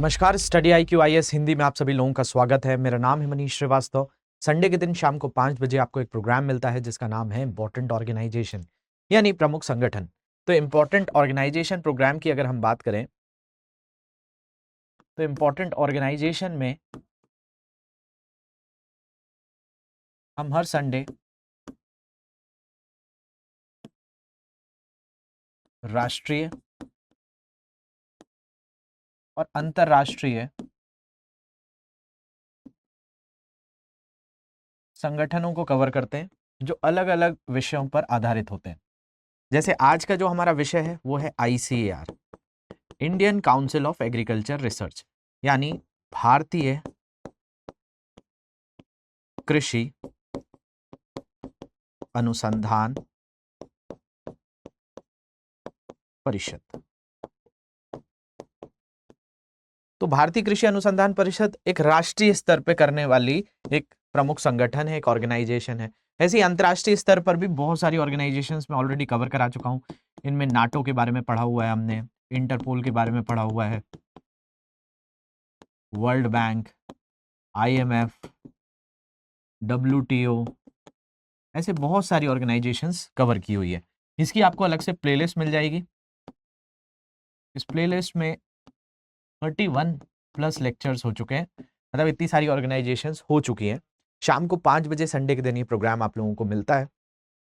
नमस्कार, study IQ IAS Hindi में आप सभी लोगों का स्वागत है। मेरा नाम है मनीष श्रीवास्तव। संडे के दिन शाम को 5 बजे आपको एक प्रोग्राम मिलता है जिसका नाम है इम्पोर्टेंट ऑर्गेनाइजेशन, यानी प्रमुख संगठन। तो इम्पोर्टेंट ऑर्गेनाइजेशन प्रोग्राम की अगर हम बात करें तो इम्पोर्टेंट ऑर्गेनाइजेशन में हम हर संडे राष्ट्रीय और अंतर्राष्ट्रीय संगठनों को कवर करते हैं जो अलग अलग विषयों पर आधारित होते हैं। जैसे आज का जो हमारा विषय है वो है ICAR, Indian council of agriculture research, यानी भारतीय कृषि अनुसंधान परिषद। तो भारतीय कृषि अनुसंधान परिषद एक राष्ट्रीय स्तर पे करने वाली एक प्रमुख संगठन है, एक ऑर्गेनाइजेशन है। ऐसे ही अंतर्राष्ट्रीय स्तर पर भी बहुत सारी ऑर्गेनाइजेशंस में ऑलरेडी कवर करा चुका हूं। इनमें नाटो के बारे में पढ़ा हुआ है हमने, इंटरपोल के बारे में पढ़ा हुआ है, वर्ल्ड बैंक, IMF, WTO, ऐसे बहुत सारी ऑर्गेनाइजेशंस कवर की हुई है। इसकी आपको अलग से प्लेलिस्ट मिल जाएगी। इस प्लेलिस्ट में 31 प्लस लेक्चर्स हो चुके हैं, मतलब इतनी सारी ऑर्गेनाइजेशंस हो चुकी हैं। शाम को 5 बजे संडे के दिन ये प्रोग्राम आप लोगों को मिलता है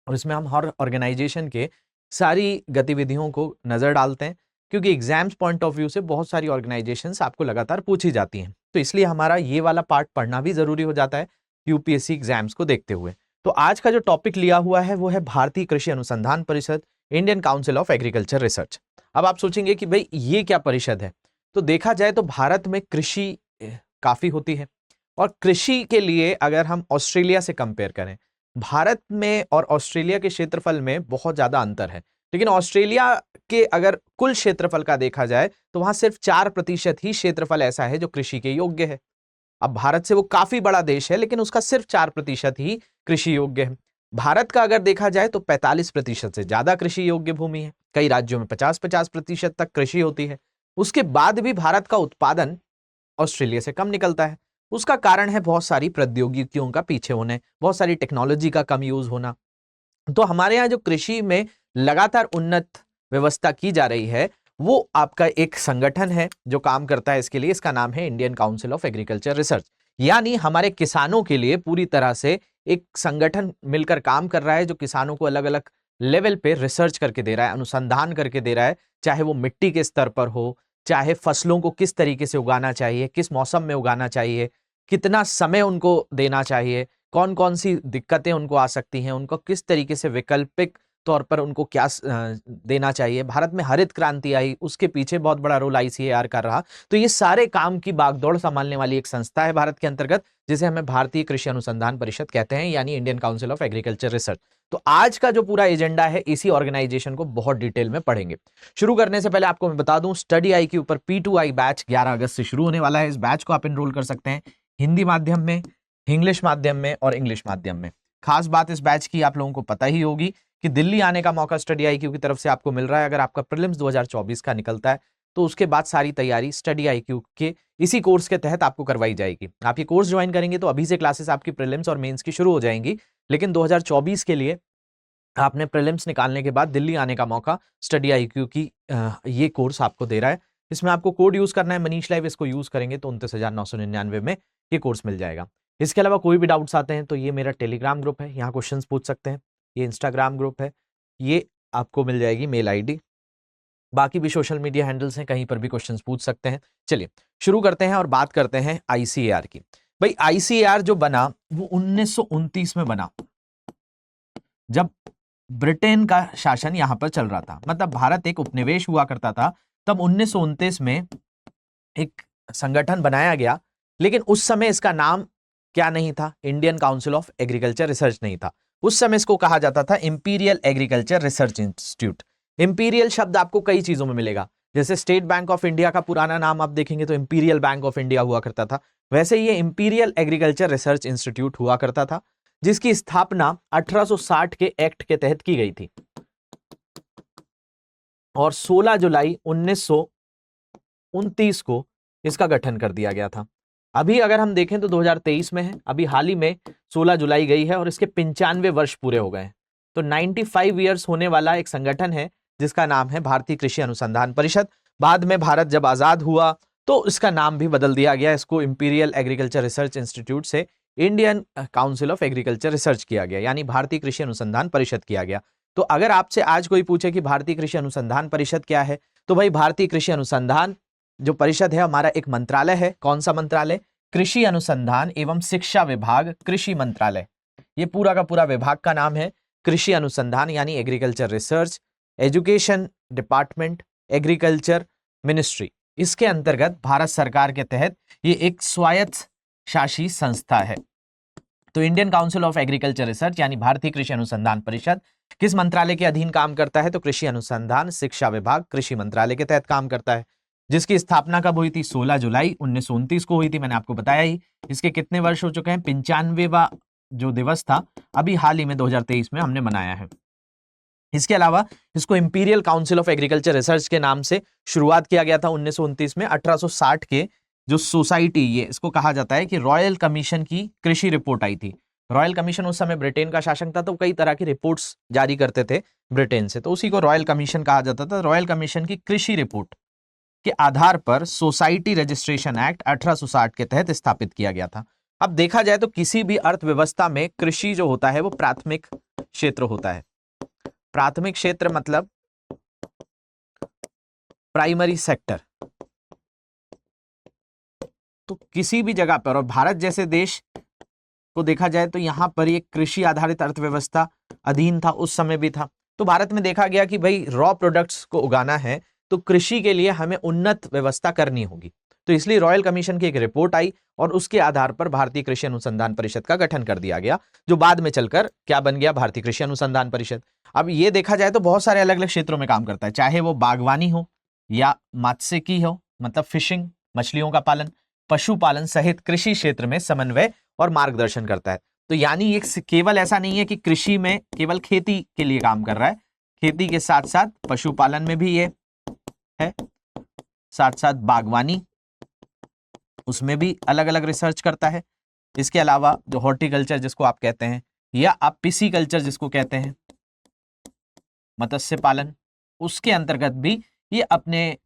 और इसमें हम हर ऑर्गेनाइजेशन के सारी गतिविधियों को नज़र डालते हैं, क्योंकि एग्जाम्स पॉइंट ऑफ व्यू से बहुत सारी ऑर्गेनाइजेशंस आपको लगातार पूछी जाती हैं। तो इसलिए हमारा ये वाला पार्ट पढ़ना भी ज़रूरी हो जाता है UPSC एग्जाम्स को देखते हुए। तो आज का जो टॉपिक लिया हुआ है वो है भारतीय कृषि अनुसंधान परिषद, Indian council of agriculture research. अब आप सोचेंगे कि भाई ये क्या परिषद है। तो देखा जाए तो भारत में कृषि काफ़ी होती है, और कृषि के लिए अगर हम ऑस्ट्रेलिया से कंपेयर करें, भारत में और ऑस्ट्रेलिया के क्षेत्रफल में बहुत ज़्यादा अंतर है। लेकिन ऑस्ट्रेलिया के अगर कुल क्षेत्रफल का देखा जाए तो वहाँ सिर्फ 4% ही क्षेत्रफल ऐसा है जो कृषि के योग्य है। अब भारत से वो काफ़ी बड़ा देश है, लेकिन उसका सिर्फ 4% ही कृषि योग्य है। भारत का अगर देखा जाए तो 45% से ज़्यादा कृषि योग्य भूमि है। कई राज्यों में 50-50% तक कृषि होती है। उसके बाद भी भारत का उत्पादन ऑस्ट्रेलिया से कम निकलता है। उसका कारण है बहुत सारी प्रौद्योगिकियों का पीछे होने, बहुत सारी टेक्नोलॉजी का कम यूज होना। तो हमारे यहाँ जो कृषि में लगातार उन्नत व्यवस्था की जा रही है, वो आपका एक संगठन है जो काम करता है इसके लिए। इसका नाम है Indian council of agriculture research, यानी हमारे किसानों के लिए पूरी तरह से एक संगठन मिलकर काम कर रहा है जो किसानों को अलग अलग लेवल पे रिसर्च करके दे रहा है, अनुसंधान करके दे रहा है। चाहे वो मिट्टी के स्तर पर हो, चाहे फसलों को किस तरीके से उगाना चाहिए, किस मौसम में उगाना चाहिए, कितना समय उनको देना चाहिए, कौन कौन सी दिक्कतें उनको आ सकती हैं, उनको किस तरीके से वैकल्पिक तौर पर उनको क्या देना चाहिए। भारत में हरित क्रांति आई, उसके पीछे बहुत बड़ा रोल ICAR का रहा। तो ये सारे काम की बागडोर संभालने वाली एक संस्था है भारत के अंतर्गत, जिसे हमें भारतीय कृषि अनुसंधान परिषद कहते हैं, यानी Indian council of agriculture research. तो आज का जो पूरा एजेंडा है, इसी ऑर्गेनाइजेशन को बहुत डिटेल में पढ़ेंगे। शुरू करने से पहले आपको मैं बता दूं, स्टडी IQ ऊपर P2I बैच 11 अगस्त से शुरू होने वाला है। इस बैच को आप एनरोल कर सकते हैं हिंदी माध्यम में, इंग्लिश माध्यम में और इंग्लिश माध्यम में। खास बात इस बैच की आप लोगों को पता ही होगी कि दिल्ली आने का मौका स्टडी IQ की तरफ से आपको मिल रहा है। अगर आपका प्रीलिम्स 2024 का निकलता है तो उसके बाद सारी तैयारी स्टडी IQ के इसी कोर्स के तहत आपको करवाई जाएगी। आप ये कोर्स ज्वाइन करेंगे तो अभी से क्लासेस आपकी प्रीलिम्स और मेंस की शुरू हो जाएंगी, लेकिन 2024 के लिए आपने प्रीलिम्स निकालने के बाद दिल्ली आने का मौका स्टडी IQ की ये कोर्स आपको दे रहा है। इसमें आपको कोड यूज करना है मनीष लाइव। इसको यूज करेंगे तो 29,999 में ये कोर्स मिल जाएगा। इसके अलावा कोई भी डाउट्स आते हैं तो ये मेरा टेलीग्राम ग्रुप है, यहाँ क्वेश्चंस पूछ सकते हैं। ये इंस्टाग्राम ग्रुप है, ये आपको मिल जाएगी मेल ID। बाकी भी सोशल मीडिया हैंडल्स हैं, कहीं पर भी क्वेश्चंस पूछ सकते हैं। चलिए शुरू करते हैं और बात करते हैं ICAR की। भाई ICAR जो बना वो 1929 में बना, जब ब्रिटेन का शासन यहां पर चल रहा था। मतलब भारत एक उपनिवेश हुआ करता था, तब 1929 में एक संगठन बनाया गया। लेकिन उस समय इसका नाम क्या नहीं था, Indian council of agriculture research नहीं था। उस समय इसको कहा जाता था imperial agriculture research institute. Imperial शब्द आपको कई चीजों में मिलेगा, जैसे स्टेट बैंक ऑफ इंडिया का पुराना नाम आप देखेंगे तो इंपीरियल बैंक ऑफ इंडिया हुआ करता था। वैसे ये इंपीरियल एग्रीकल्चर रिसर्च इंस्टीट्यूट हुआ करता था, जिसकी स्थापना 1860 के एक्ट के तहत की गई थी और 16 जुलाई 1929 को इसका गठन कर दिया गया था। अभी अगर हम देखें तो 2023 में है, अभी हाल ही में 16 जुलाई गई है और इसके 95 वर्ष पूरे हो गए हैं। तो 95 ईयर्स होने वाला एक संगठन है जिसका नाम है भारतीय कृषि अनुसंधान परिषद। बाद में भारत जब आजाद हुआ तो इसका नाम भी बदल दिया गया, इसको इंपीरियल एग्रीकल्चर रिसर्च इंस्टीट्यूट से Indian council of agriculture research किया गया, यानी भारतीय कृषि अनुसंधान परिषद किया गया। तो अगर आपसे आज कोई पूछे कि भारतीय कृषि अनुसंधान परिषद क्या है, तो भाई भारतीय कृषि अनुसंधान जो परिषद है हमारा एक मंत्रालय है। कौन सा मंत्रालय? कृषि अनुसंधान एवं शिक्षा विभाग, कृषि मंत्रालय। ये पूरा का पूरा विभाग का नाम है कृषि अनुसंधान यानी agriculture research, education department, agriculture ministry. इसके अंतर्गत भारत सरकार के तहत ये एक स्वायत्त शासी संस्था है। तो Indian council of agriculture research यानी भारतीय कृषि अनुसंधान परिषद किस मंत्रालय के अधीन काम करता है? तो कृषि अनुसंधान शिक्षा विभाग कृषि मंत्रालय के तहत काम करता है, जिसकी स्थापना कब हुई थी? 16 जुलाई 1929 को हुई थी, मैंने आपको बताया ही। इसके कितने वर्ष हो चुके हैं? 95वां जो दिवस था अभी हाल ही में 2023 में हमने मनाया है। इसके अलावा इसको imperial council of agriculture research के नाम से शुरुआत किया गया था 1929 में। 1860 के जो सोसाइटी, ये इसको कहा जाता है कि रॉयल कमीशन की कृषि रिपोर्ट आई थी। रॉयल कमीशन उस समय ब्रिटेन का शासक था, तो कई तरह की रिपोर्ट्स जारी करते थे ब्रिटेन से, तो उसी को रॉयल कमीशन कहा जाता था। रॉयल कमीशन की कृषि रिपोर्ट के आधार पर सोसाइटी रजिस्ट्रेशन एक्ट 1860 के तहत स्थापित किया गया था। अब देखा जाए तो किसी भी अर्थव्यवस्था में कृषि जो होता है वो प्राथमिक क्षेत्र होता है। प्राथमिक क्षेत्र मतलब प्राइमरी सेक्टर। तो किसी भी जगह पर, और भारत जैसे देश को देखा जाए तो यहां पर एक कृषि आधारित अर्थव्यवस्था अधीन था, उस समय भी था। तो भारत में देखा गया कि भाई रॉ प्रोडक्ट्स को उगाना है तो कृषि के लिए हमें उन्नत व्यवस्था करनी होगी। तो इसलिए रॉयल कमीशन की एक रिपोर्ट आई और उसके आधार पर भारतीय कृषि अनुसंधान परिषद का गठन कर दिया गया, जो बाद में चलकर क्या बन गया? भारतीय कृषि अनुसंधान परिषद। अब ये देखा जाए तो बहुत सारे अलग अलग क्षेत्रों में काम करता है, चाहे वो बागवानी हो या मत्स्यिकी हो, मतलब फिशिंग, मछलियों का पालन, पशुपालन सहित कृषि क्षेत्र में समन्वय और मार्गदर्शन करता है। तो यानी ये केवल ऐसा नहीं है कि कृषि में केवल खेती के लिए काम कर रहा है, खेती के साथ साथ पशुपालन में भी ये है, साथ साथ बागवानी, उसमें भी अलग अलग रिसर्च करता है। इसके अलावा जो हॉर्टिकल्चर जिसको आप कहते हैं, या आप पिसीकल्चर जिसको कहते हैं, मत्स्य पालन, उसके अंतर्गत भी ये अपने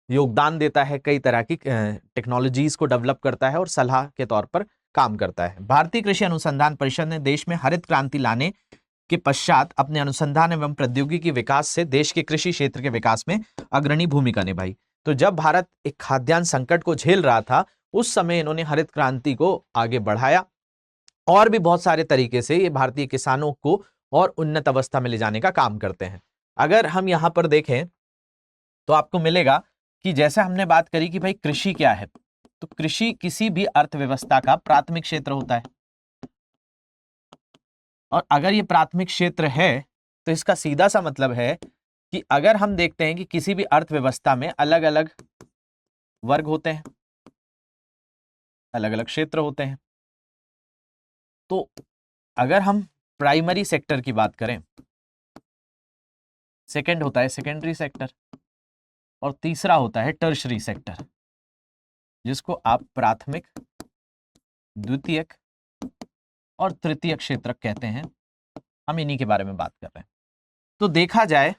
योगदान देता है, कई तरह की टेक्नोलॉजीज को डेवलप करता है और सलाह के तौर पर काम करता है। भारतीय कृषि अनुसंधान परिषद ने देश में हरित क्रांति लाने के पश्चात अपने अनुसंधान एवं प्रौद्योगिकी विकास से देश के कृषि क्षेत्र के विकास में अग्रणी भूमिका निभाई। तो जब भारत एक खाद्यान्न संकट को झेल रहा था, उस समय इन्होंने हरित क्रांति को आगे बढ़ाया और भी बहुत सारे तरीके से ये भारतीय किसानों को और उन्नत अवस्था में ले जाने का काम करते हैं। अगर हम यहां पर देखें तो आपको मिलेगा कि जैसे हमने बात करी कि भाई कृषि क्या है, तो कृषि किसी भी अर्थव्यवस्था का प्राथमिक क्षेत्र होता है। और अगर ये प्राथमिक क्षेत्र है तो इसका सीधा सा मतलब है कि अगर हम देखते हैं कि किसी भी अर्थव्यवस्था में अलग अलग वर्ग होते हैं, अलग अलग क्षेत्र होते हैं, तो अगर हम प्राइमरी सेक्टर की बात करें, सेकंड होता है सेकेंडरी सेक्टर, और तीसरा होता है टर्शरी सेक्टर, जिसको आप प्राथमिक, द्वितीयक और तृतीयक क्षेत्र कहते हैं। हम इन्हीं के बारे में बात कर रहे हैं। तो देखा जाए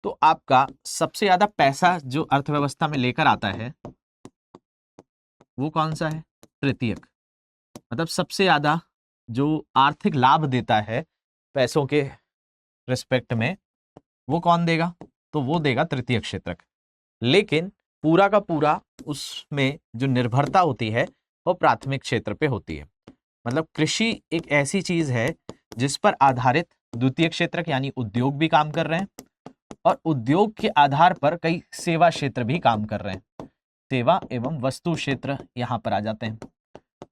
तो आपका सबसे ज्यादा पैसा जो अर्थव्यवस्था में लेकर आता है वो कौन सा है? तृतीयक। मतलब सबसे ज्यादा जो आर्थिक लाभ देता है पैसों के रिस्पेक्ट में, वो कौन देगा? तो वो देगा तृतीयक क्षेत्रक। लेकिन पूरा का पूरा उसमें जो निर्भरता होती है वो प्राथमिक क्षेत्र पे होती है। मतलब कृषि एक ऐसी चीज है जिस पर आधारित द्वितीयक क्षेत्रक यानी उद्योग भी काम कर रहे हैं, और उद्योग के आधार पर कई सेवा क्षेत्र भी काम कर रहे हैं। सेवा एवं वस्तु क्षेत्र यहां पर आ जाते हैं,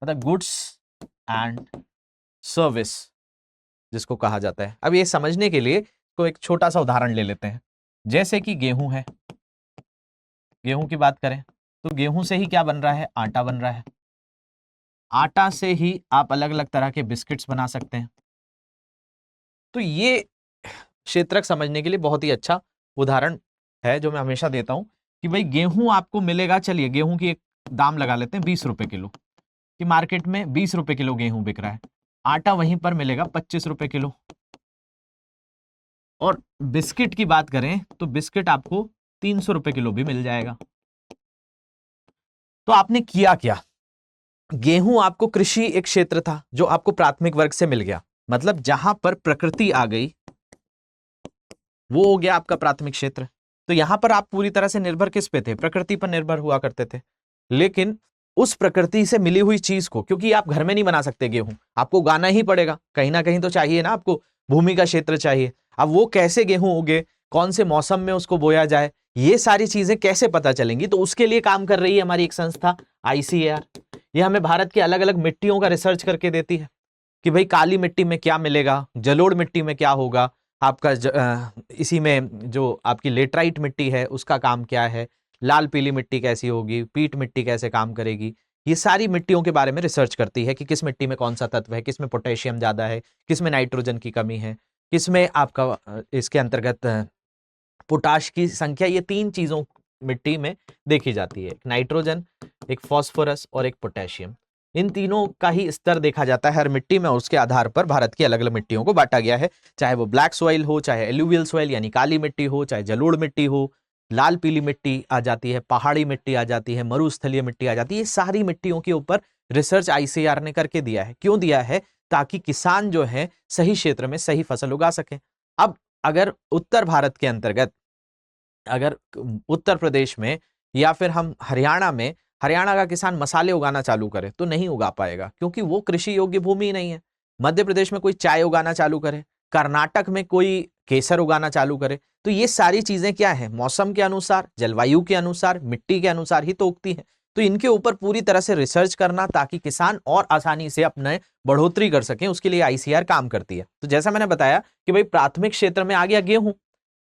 मतलब गुड्स एंड सर्विस जिसको कहा जाता है। अब ये समझने के लिए तो एक छोटा सा उदाहरण ले लेते हैं। जैसे कि गेहूं है, गेहूं की बात करें तो गेहूं से ही क्या बन रहा है? आटा बन रहा है। आटा से ही आप अलग अलग तरह के बिस्किट्स बना सकते हैं। तो ये क्षेत्रक समझने के लिए बहुत ही अच्छा उदाहरण है जो मैं हमेशा देता हूं कि भाई गेहूं आपको मिलेगा। चलिए गेहूं की एक दाम लगा लेते हैं 20 रुपए किलो, कि मार्केट में 20 रुपए किलो गेहूं बिक रहा है, आटा वहीं पर मिलेगा 25 रुपए किलो। और बिस्किट की बात करें तो बिस्किट आपको 300 रुपए किलो भी मिल जाएगा। तो आपने किया क्या, गेहूं आपको कृषि एक क्षेत्र था जो आपको प्राथमिक वर्ग से मिल गया, मतलब जहां पर प्रकृति आ गई वो हो गया आपका प्राथमिक क्षेत्र। तो यहां पर आप पूरी तरह से निर्भर किस पे थे, प्रकृति पर निर्भर हुआ करते थे। लेकिन उस प्रकृति से मिली हुई चीज को, क्योंकि आप घर में नहीं बना सकते गेहूं, आपको उगाना ही पड़ेगा, कहीं ना कहीं तो चाहिए ना, आपको भूमि का क्षेत्र चाहिए। अब वो कैसे गेहूं उगे, कौन से मौसम में उसको बोया जाए, ये सारी चीजें कैसे पता चलेंगी, तो उसके लिए काम कर रही है हमारी एक संस्था ICAR। ये हमें भारत की अलग अलग मिट्टियों का रिसर्च करके देती है कि भाई काली मिट्टी में क्या मिलेगा, जलोढ़ मिट्टी में क्या होगा, आपका इसी में जो आपकी लेटराइट मिट्टी है उसका काम क्या है, लाल पीली मिट्टी कैसी होगी, पीट मिट्टी कैसे काम करेगी। ये सारी मिट्टियों के बारे में रिसर्च करती है कि किस मिट्टी में कौन सा तत्व है, किस में पोटेशियम ज्यादा है, किस में नाइट्रोजन की कमी है, किस में आपका इसके अंतर्गत पोटाश की संख्या। ये 3 चीजों मिट्टी में देखी जाती है, एक नाइट्रोजन, एक फॉस्फोरस और एक पोटेशियम। इन तीनों का ही स्तर देखा जाता है हर मिट्टी में, और उसके आधार पर भारत की अलग अलग मिट्टियों को बांटा गया है, चाहे वो ब्लैक सॉइल हो, चाहे एलुवियल सॉइल यानी काली मिट्टी हो, चाहे जलोढ़ मिट्टी हो, लाल पीली मिट्टी आ जाती है, पहाड़ी मिट्टी आ जाती है, मरुस्थलीय मिट्टी आ जाती है। ये सारी मिट्टियों के ऊपर रिसर्च ICAR ने करके दिया है। क्यों दिया है, ताकि किसान जो है सही क्षेत्र में सही फसल उगा सके। अब अगर उत्तर भारत के अंतर्गत, अगर उत्तर प्रदेश में या फिर हम हरियाणा में, हरियाणा का किसान मसाले उगाना चालू करे तो नहीं उगा पाएगा, क्योंकि वो कृषि योग्य भूमि ही नहीं है। मध्य प्रदेश में कोई चाय उगाना चालू करे, कर्नाटक में कोई केसर उगाना चालू करे, तो ये सारी चीजें क्या है, मौसम के अनुसार, जलवायु के अनुसार, मिट्टी के अनुसार ही तो उगती है। तो इनके ऊपर पूरी तरह से रिसर्च करना, ताकि किसान और आसानी से अपने बढ़ोतरी कर सकें, उसके लिए ICAR काम करती है। तो जैसा मैंने बताया कि भाई प्राथमिक क्षेत्र में आ गया गेहूं,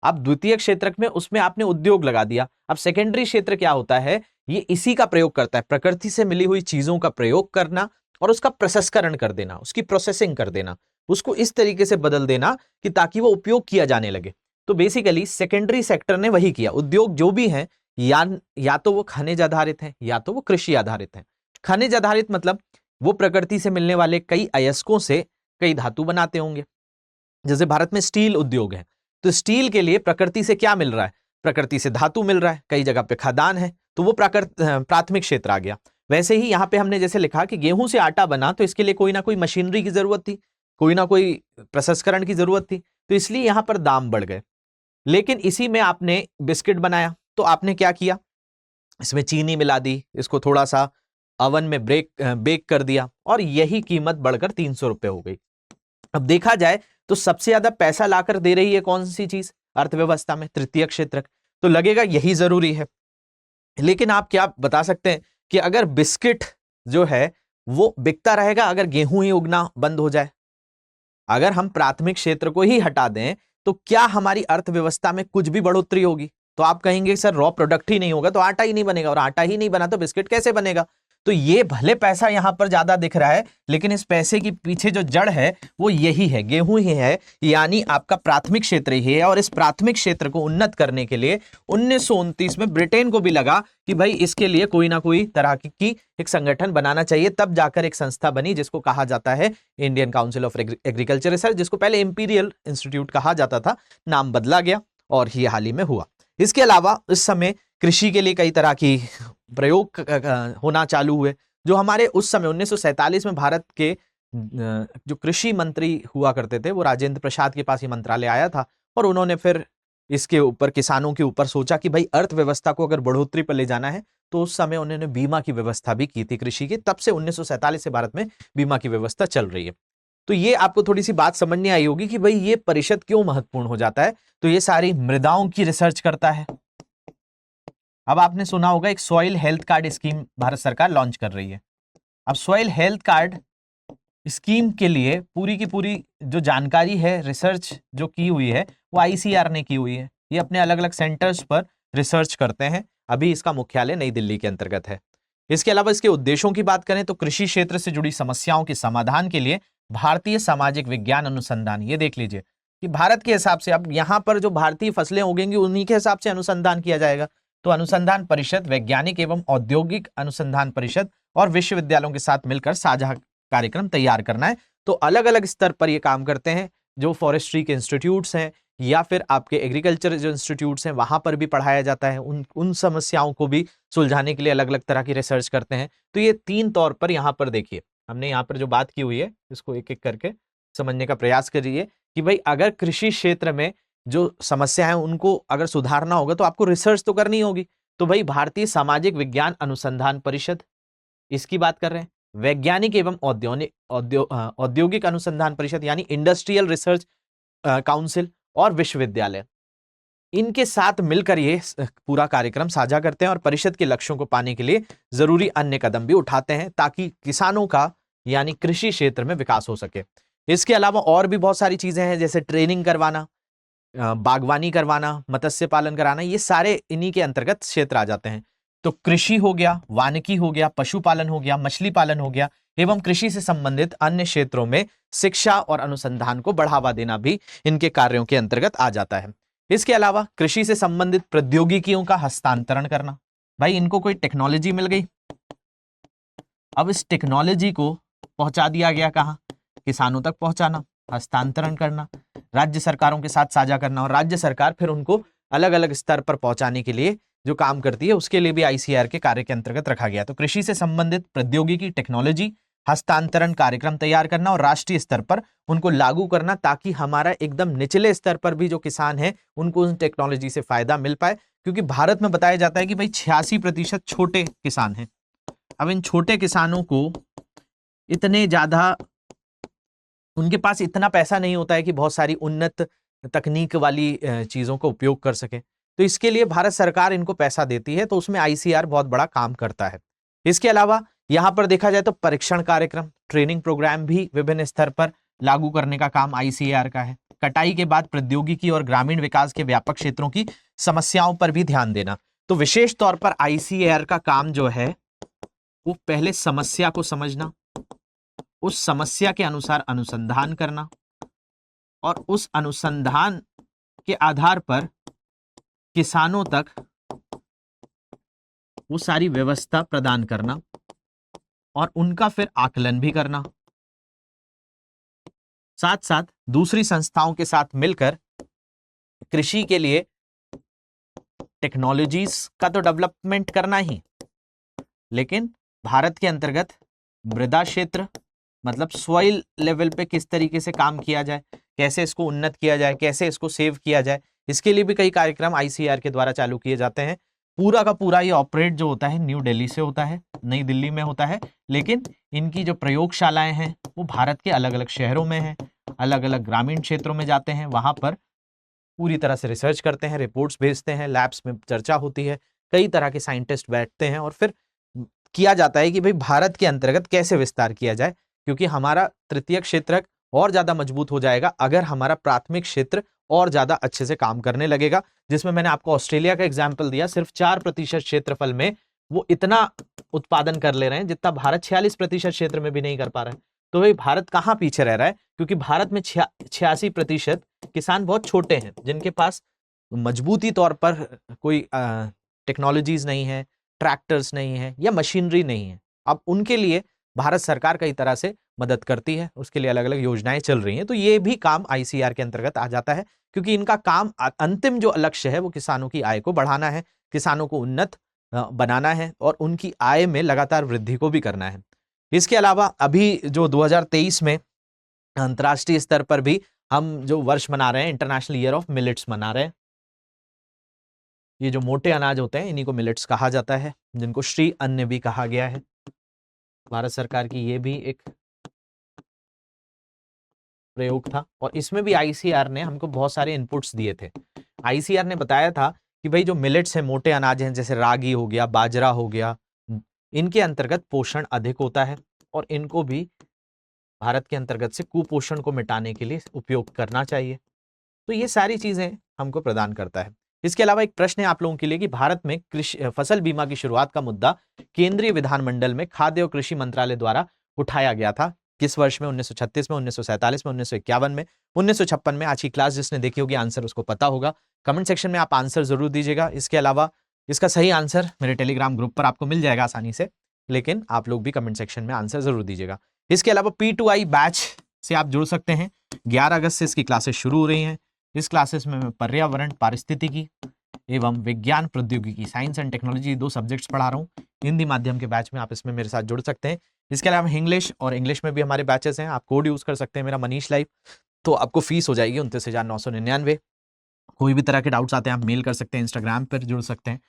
अब द्वितीय क्षेत्र में उसमें आपने उद्योग लगा दिया। अब सेकेंडरी क्षेत्र क्या होता है, ये इसी का प्रयोग करता है, प्रकृति से मिली हुई चीजों का प्रयोग करना और उसका प्रसंस्करण कर देना, उसकी प्रोसेसिंग कर देना, उसको इस तरीके से बदल देना कि ताकि वो उपयोग किया जाने लगे। तो बेसिकली सेकेंडरी सेक्टर ने वही किया। उद्योग जो भी हैं या तो वो खनिज आधारित हैं या तो वो कृषि आधारित हैं। खनिज आधारित मतलब वो प्रकृति से मिलने वाले कई अयस्कों से कई धातु बनाते होंगे। जैसे भारत में स्टील उद्योग है, तो स्टील के लिए प्रकृति से क्या मिल रहा है, प्रकृति से धातु मिल रहा है, कई जगह पे खदान है, तो वो प्राथमिक क्षेत्र आ गया। वैसे ही यहाँ पे हमने जैसे लिखा कि गेहूं से आटा बना, तो इसके लिए कोई ना कोई मशीनरी की जरूरत थी, कोई ना कोई प्रसंस्करण की जरूरत थी, तो इसलिए यहाँ पर दाम बढ़ गए। लेकिन इसी में आपने बिस्किट बनाया, तो आपने क्या किया, इसमें चीनी मिला दी, इसको थोड़ा सा अवन में बेक कर दिया, और यही कीमत बढ़कर 300 रुपए हो गई। अब देखा जाए तो सबसे ज्यादा पैसा लाकर दे रही है कौन सी चीज अर्थव्यवस्था में, तृतीय क्षेत्र। तो लगेगा यही जरूरी है। लेकिन आप क्या बता सकते हैं कि अगर बिस्किट जो है वो बिकता रहेगा अगर गेहूं ही उगना बंद हो जाए, अगर हम प्राथमिक क्षेत्र को ही हटा दें, तो क्या हमारी अर्थव्यवस्था में कुछ भी बढ़ोतरी होगी? तो आप कहेंगे सर रॉ प्रोडक्ट ही नहीं होगा तो आटा ही नहीं बनेगा, और आटा ही नहीं बना तो बिस्किट कैसे बनेगा? तो ये भले पैसा यहां पर ज्यादा दिख रहा है, लेकिन इस पैसे के पीछे जो जड़ है वो यही है, गेहूं ही है, यानी आपका प्राथमिक क्षेत्र ही है। और इस प्राथमिक क्षेत्र को उन्नत करने के लिए 1929 में ब्रिटेन को भी लगा कि भाई इसके लिए कोई ना कोई तरह की एक संगठन बनाना चाहिए। तब जाकर एक संस्था बनी जिसको कहा जाता है Indian council of agriculture research, जिसको पहले इंपीरियल इंस्टीट्यूट कहा जाता था, नाम बदला गया और ये हाल ही में हुआ। इसके अलावा इस समय कृषि के लिए कई तरह की प्रयोग होना चालू हुए, जो हमारे उस समय 1947 में भारत के जो कृषि मंत्री हुआ करते थे वो राजेंद्र प्रसाद के पास ये मंत्रालय आया था, और उन्होंने फिर इसके ऊपर किसानों के ऊपर सोचा कि भाई अर्थव्यवस्था को अगर बढ़ोतरी पर ले जाना है, तो उस समय उन्होंने बीमा की व्यवस्था भी की थी कृषि की। तब से 1947 से भारत में बीमा की व्यवस्था चल रही है। तो ये आपको थोड़ी सी बात समझ नहीं आई होगी कि भाई ये परिषद क्यों महत्वपूर्ण हो जाता है। तो ये सारी मृदाओं की रिसर्च करता है। अब आपने सुना होगा एक soil health card scheme Bharat सरकार लॉन्च कर रही है। अब सॉइल हेल्थ कार्ड स्कीम के लिए पूरी की पूरी जो जानकारी है, रिसर्च जो की हुई है वो ICAR ने की हुई है। ये अपने अलग अलग सेंटर्स पर रिसर्च करते हैं। अभी इसका मुख्यालय नई दिल्ली के अंतर्गत है। इसके अलावा इसके उद्देश्यों की बात करें तो कृषि क्षेत्र से जुड़ी समस्याओं के समाधान के लिए भारतीय सामाजिक विज्ञान अनुसंधान, ये देख लीजिए कि भारत के हिसाब से अब यहाँ पर जो भारतीय फसलें उगेंगी उन्हीं के हिसाब से अनुसंधान किया जाएगा। तो अनुसंधान परिषद, वैज्ञानिक एवं औद्योगिक अनुसंधान परिषद और विश्वविद्यालयों के साथ मिलकर साझा कार्यक्रम तैयार करना है। तो अलग अलग स्तर पर ये काम करते हैं, जो फॉरेस्ट्री के इंस्टीट्यूट्स हैं या फिर आपके एग्रीकल्चर जो इंस्टीट्यूट्स हैं वहां पर भी पढ़ाया जाता है, उन समस्याओं को भी सुलझाने के लिए अलग अलग तरह की रिसर्च करते हैं। तो ये 3 तौर पर यहाँ पर देखिए, हमने यहाँ पर जो बात की हुई है इसको एक एक करके समझने का प्रयास करिए कि भाई अगर कृषि क्षेत्र में जो समस्या है उनको अगर सुधारना होगा तो आपको रिसर्च तो करनी होगी। तो भाई भारतीय सामाजिक विज्ञान अनुसंधान परिषद, इसकी बात कर रहे हैं। वैज्ञानिक एवं औद्योगिक अनुसंधान परिषद यानी इंडस्ट्रियल रिसर्च काउंसिल और विश्वविद्यालय, इनके साथ मिलकर ये पूरा कार्यक्रम साझा करते हैं और परिषद के लक्ष्यों को पाने के लिए जरूरी अन्य कदम भी उठाते हैं ताकि किसानों का यानी कृषि क्षेत्र में विकास हो सके। इसके अलावा और भी बहुत सारी चीजें हैं, जैसे ट्रेनिंग करवाना, बागवानी करवाना, मत्स्य पालन कराना, ये सारे इन्हीं के अंतर्गत क्षेत्र आ जाते हैं। तो कृषि हो गया, वानिकी हो गया, पशुपालन हो गया, मछली पालन हो गया एवं कृषि से संबंधित अन्य क्षेत्रों में शिक्षा और अनुसंधान को बढ़ावा देना भी इनके कार्यों के अंतर्गत आ जाता है। इसके अलावा कृषि से संबंधित प्रौद्योगिकियों का हस्तांतरण करना, भाई इनको कोई टेक्नोलॉजी मिल गई, अब इस टेक्नोलॉजी को पहुंचा दिया गया कहां, किसानों तक पहुंचाना, हस्तांतरण करना, राज्य सरकारों के साथ साझा करना और राज्य सरकार फिर उनको अलग अलग स्तर पर पहुंचाने के लिए जो काम करती है उसके लिए भी आईसीएआर के कार्य के अंतर्गत रखा गया। तो कृषि से संबंधित प्रौद्योगिकी, टेक्नोलॉजी, हस्तांतरण कार्यक्रम तैयार करना और राष्ट्रीय स्तर पर उनको लागू करना ताकि हमारा एकदम निचले स्तर पर भी जो किसान है उनको उन टेक्नोलॉजी से फायदा मिल पाए, क्योंकि भारत में बताया जाता है कि भाई 86% छोटे किसान हैं। अब इन छोटे किसानों को इतने ज्यादा, उनके पास इतना पैसा नहीं होता है कि बहुत सारी उन्नत तकनीक वाली चीजों का उपयोग कर सके, तो इसके लिए भारत सरकार इनको पैसा देती है, तो उसमें आईसीआर बहुत बड़ा काम करता है। इसके अलावा यहां पर देखा जाए तो परीक्षण कार्यक्रम, ट्रेनिंग प्रोग्राम भी विभिन्न स्तर पर लागू करने का काम आईसीआर का है। कटाई के बाद प्रौद्योगिकी और ग्रामीण विकास के व्यापक क्षेत्रों की समस्याओं पर भी ध्यान देना। तो विशेष तौर पर आईसीआर का काम जो है वो पहले समस्या को समझना, उस समस्या के अनुसार अनुसंधान करना और उस अनुसंधान के आधार पर किसानों तक वो सारी व्यवस्था प्रदान करना और उनका फिर आकलन भी करना, साथ साथ दूसरी संस्थाओं के साथ मिलकर कृषि के लिए टेक्नोलॉजीज का तो डेवलपमेंट करना ही, लेकिन भारत के अंतर्गत मृदा क्षेत्र मतलब सॉइल लेवल पे किस तरीके से काम किया जाए, कैसे इसको उन्नत किया जाए, कैसे इसको सेव किया जाए, इसके लिए भी कई कार्यक्रम आईसीआर के द्वारा चालू किए जाते हैं। पूरा का पूरा ये ऑपरेट जो होता है न्यू दिल्ली से होता है, नई दिल्ली में होता है, लेकिन इनकी जो प्रयोगशालाएं हैं वो भारत के अलग अलग शहरों में हैं, अलग अलग ग्रामीण क्षेत्रों में जाते हैं, वहां पर पूरी तरह से रिसर्च करते हैं, रिपोर्ट्स भेजते हैं, लैब्स में चर्चा होती है, कई तरह के साइंटिस्ट बैठते हैं और फिर किया जाता है कि भाई भारत के अंतर्गत कैसे विस्तार किया जाए, क्योंकि हमारा तृतीय क्षेत्र और ज्यादा मजबूत हो जाएगा अगर हमारा प्राथमिक क्षेत्र और ज्यादा अच्छे से काम करने लगेगा। जिसमें मैंने आपको ऑस्ट्रेलिया का एग्जाम्पल दिया, सिर्फ 4% क्षेत्रफल में वो इतना उत्पादन कर ले रहे हैं जितना भारत 46% क्षेत्र में भी नहीं कर पा रहा है। तो भाई भारत कहाँ पीछे रह रहा है, क्योंकि भारत में 86% किसान बहुत छोटे हैं जिनके पास मजबूती तौर पर कोई टेक्नोलॉजीज नहीं है, ट्रैक्टर्स नहीं है या मशीनरी नहीं है। अब उनके लिए भारत सरकार कई तरह से मदद करती है, उसके लिए अलग अलग योजनाएं चल रही हैं, तो ये भी काम आईसीआर के अंतर्गत आ जाता है, क्योंकि इनका काम अंतिम जो लक्ष्य है वो किसानों की आय को बढ़ाना है, किसानों को उन्नत बनाना है और उनकी आय में लगातार वृद्धि को भी करना है। इसके अलावा अभी जो 2023 में अंतर्राष्ट्रीय स्तर पर भी हम जो वर्ष मना रहे हैं, इंटरनेशनल ईयर ऑफ मिलेट्स मना रहे हैं। ये जो मोटे अनाज होते हैं इन्हीं को मिलेट्स कहा जाता है, जिनको श्री अन्न भी कहा गया है। भारत सरकार की ये भी एक प्रयोग था और इसमें भी आईसीआर ने हमको बहुत सारे इनपुट्स दिए थे। आईसीआर ने बताया था कि भाई जो मिलेट्स हैं, मोटे अनाज हैं, जैसे रागी हो गया, बाजरा हो गया, इनके अंतर्गत पोषण अधिक होता है और इनको भी भारत के अंतर्गत से कुपोषण को मिटाने के लिए उपयोग करना चाहिए। तो ये सारी चीजें हमको प्रदान करता है। इसके अलावा एक प्रश्न है आप लोगों के लिए कि भारत में कृषि फसल बीमा की शुरुआत का मुद्दा केंद्रीय विधानमंडल में खाद्य और कृषि मंत्रालय द्वारा उठाया गया था। किस वर्ष में? 1936 में, 1947 में, 1951 में, 1956 में। आज की क्लास जिसने देखी होगी आंसर उसको पता होगा। कमेंट सेक्शन में आप आंसर जरूर दीजिएगा। इसके अलावा इसका सही आंसर मेरे टेलीग्राम ग्रुप पर आपको मिल जाएगा आसानी से, लेकिन आप लोग भी कमेंट सेक्शन में आंसर जरूर दीजिएगा। इसके अलावा P2I बैच से आप जुड़ सकते हैं। 11 अगस्त से इसकी क्लासेस शुरू हो रही हैं। इस क्लासेस में मैं पर्यावरण, पारिस्थितिकी एवं विज्ञान प्रौद्योगिकी, साइंस एंड टेक्नोलॉजी 2 सब्जेक्ट्स पढ़ा रहा हूँ। हिंदी माध्यम के बैच में आप इसमें मेरे साथ जुड़ सकते हैं। इसके अलावा इंग्लिश और इंग्लिश में भी हमारे बैचेस हैं। आप कोड यूज कर सकते हैं मेरा मनीष लाइव, तो आपको फीस हो जाएगी 29,999। कोई भी तरह के डाउट्स आते हैं आप मेल कर सकते हैं, इंस्टाग्राम पर जुड़ सकते हैं,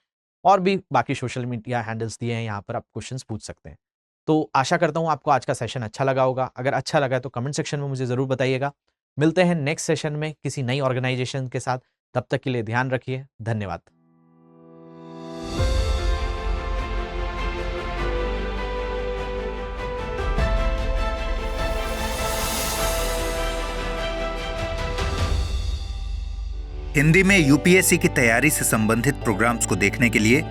और भी बाकी सोशल मीडिया हैंडल्स दिए हैं, यहाँ पर आप क्वेश्चंस पूछ सकते हैं। तो आशा करता हूँ आपको आज का सेशन अच्छा लगा होगा। अगर अच्छा लगा है तो कमेंट सेक्शन में मुझे ज़रूर बताइएगा। मिलते हैं नेक्स्ट सेशन में किसी नई ऑर्गेनाइजेशन के साथ। तब तक के लिए ध्यान रखिए। धन्यवाद। हिंदी में यूपीएससी की तैयारी से संबंधित प्रोग्राम्स को देखने के लिए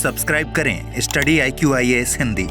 सब्सक्राइब करें स्टडी IQ IAS हिंदी।